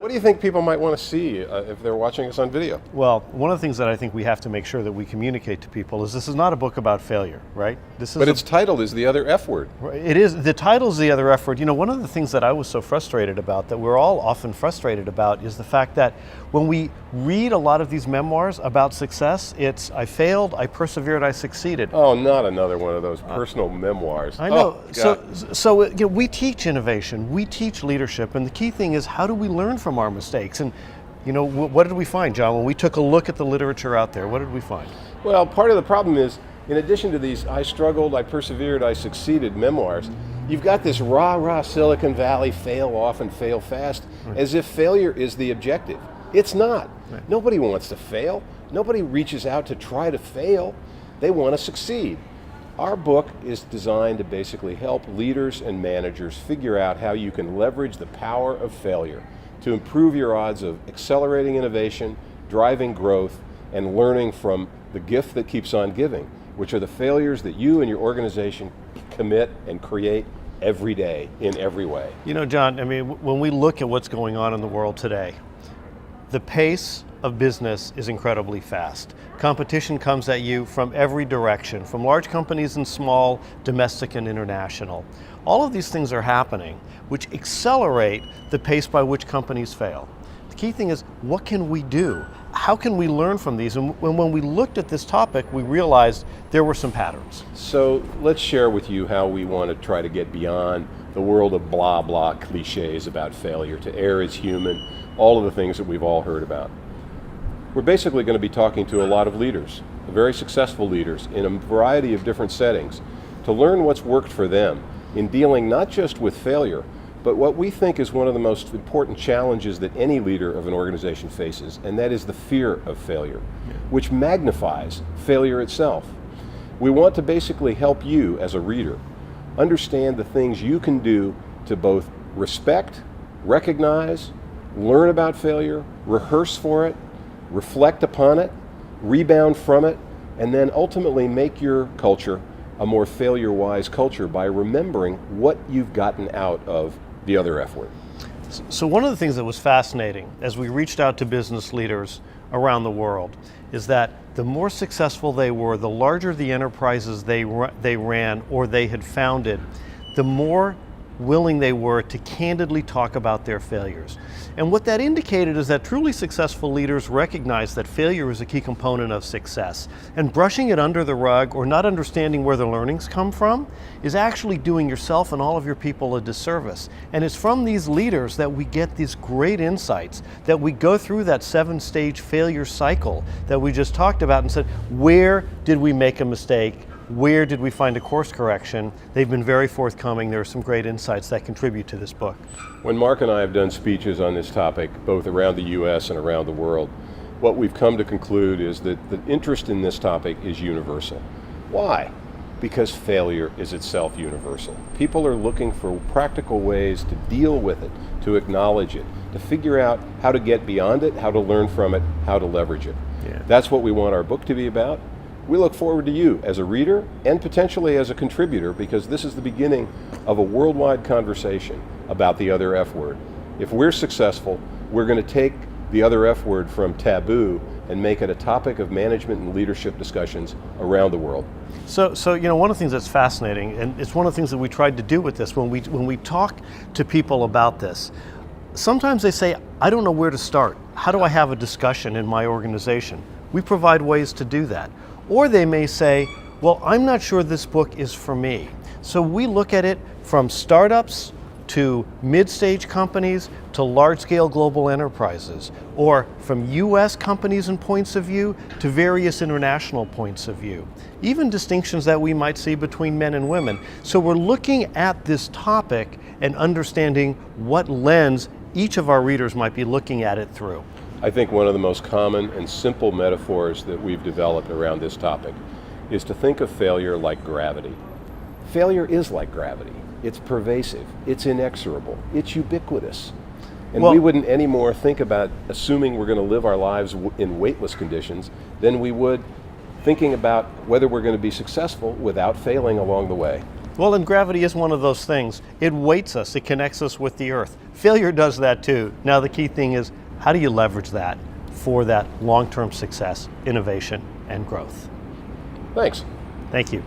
What do you think people might want to see if they're watching us on video? Well, one of the things that I think we have to make sure that we communicate to people is this is not a book about failure, right? But its title is The Other F Word. It is. The title is The Other F Word. You know, one of the things that I was so frustrated about, that we're all often frustrated about, is the fact that when we read a lot of these memoirs about success, it's I failed, I persevered, I succeeded. Oh, not another one of those personal memoirs. I know. Oh, so you know, we teach innovation, we teach leadership, and the key thing is how do we learn from our mistakes? And you know, what did we find, John, when we took a look at the literature out there? What did we find? Well, part of the problem is, in addition to these I struggled, I persevered, I succeeded memoirs, you've got this rah-rah Silicon Valley fail often, fail fast, as if failure is the objective. It's not. Right. Nobody wants to fail. Nobody reaches out to try to fail. They want to succeed. Our book is designed to basically help leaders and managers figure out how you can leverage the power of failure to improve your odds of accelerating innovation, driving growth, and learning from the gift that keeps on giving, which are the failures that you and your organization commit and create every day in every way. You know, John, I mean, when we look at what's going on in the world today, the pace of business is incredibly fast. Competition comes at you from every direction, from large companies and small, domestic and international. All of these things are happening, which accelerate the pace by which companies fail. The key thing is, what can we do? How can we learn from these? And when we looked at this topic, we realized there were some patterns. So let's share with you how we want to try to get beyond the world of blah blah cliches about failure, to err is human, all of the things that we've all heard about. We're basically going to be talking to a lot of leaders, very successful leaders in a variety of different settings, to learn what's worked for them in dealing not just with failure, but what we think is one of the most important challenges that any leader of an organization faces, and that is the fear of failure, which magnifies failure itself. We want to basically help you as a reader understand the things you can do to both respect, recognize, learn about failure, rehearse for it, reflect upon it, rebound from it, and then ultimately make your culture a more failure-wise culture by remembering what you've gotten out of the other F word. So one of the things that was fascinating as we reached out to business leaders around the world is that the more successful they were, the larger the enterprises they ran or they had founded, the more willing they were to candidly talk about their failures. And what that indicated is that truly successful leaders recognize that failure is a key component of success. And brushing it under the rug or not understanding where the learnings come from is actually doing yourself and all of your people a disservice. And it's from these leaders that we get these great insights, that we go through that 7-stage failure cycle that we just talked about and said, where did we make a mistake? Where did we find a course correction? They've been very forthcoming. There are some great insights that contribute to this book. When Mark and I have done speeches on this topic, both around the US and around the world, what we've come to conclude is that the interest in this topic is universal. Why? Because failure is itself universal. People are looking for practical ways to deal with it, to acknowledge it, to figure out how to get beyond it, how to learn from it, how to leverage it. That's what we want our book to be about. We look forward to you as a reader and potentially as a contributor, because this is the beginning of a worldwide conversation about the other F word. If we're successful, we're going to take the other F word from taboo and make it a topic of management and leadership discussions around the world. So you know, one of the things that's fascinating, and it's one of the things that we tried to do with this, when we talk to people about this, sometimes they say, I don't know where to start. How do I have a discussion in my organization? We provide ways to do that. Or they may say, well, I'm not sure this book is for me. So we look at it from startups to mid-stage companies to large-scale global enterprises, or from US companies and points of view to various international points of view, even distinctions that we might see between men and women. So we're looking at this topic and understanding what lens each of our readers might be looking at it through. I think one of the most common and simple metaphors that we've developed around this topic is to think of failure like gravity. Failure is like gravity. It's pervasive, it's inexorable, it's ubiquitous. And we wouldn't anymore think about assuming we're going to live our lives in weightless conditions than we would thinking about whether we're going to be successful without failing along the way. Well, and gravity is one of those things. It weights us, it connects us with the earth. Failure does that too. Now the key thing is, how do you leverage that for that long-term success, innovation, and growth? Thanks. Thank you.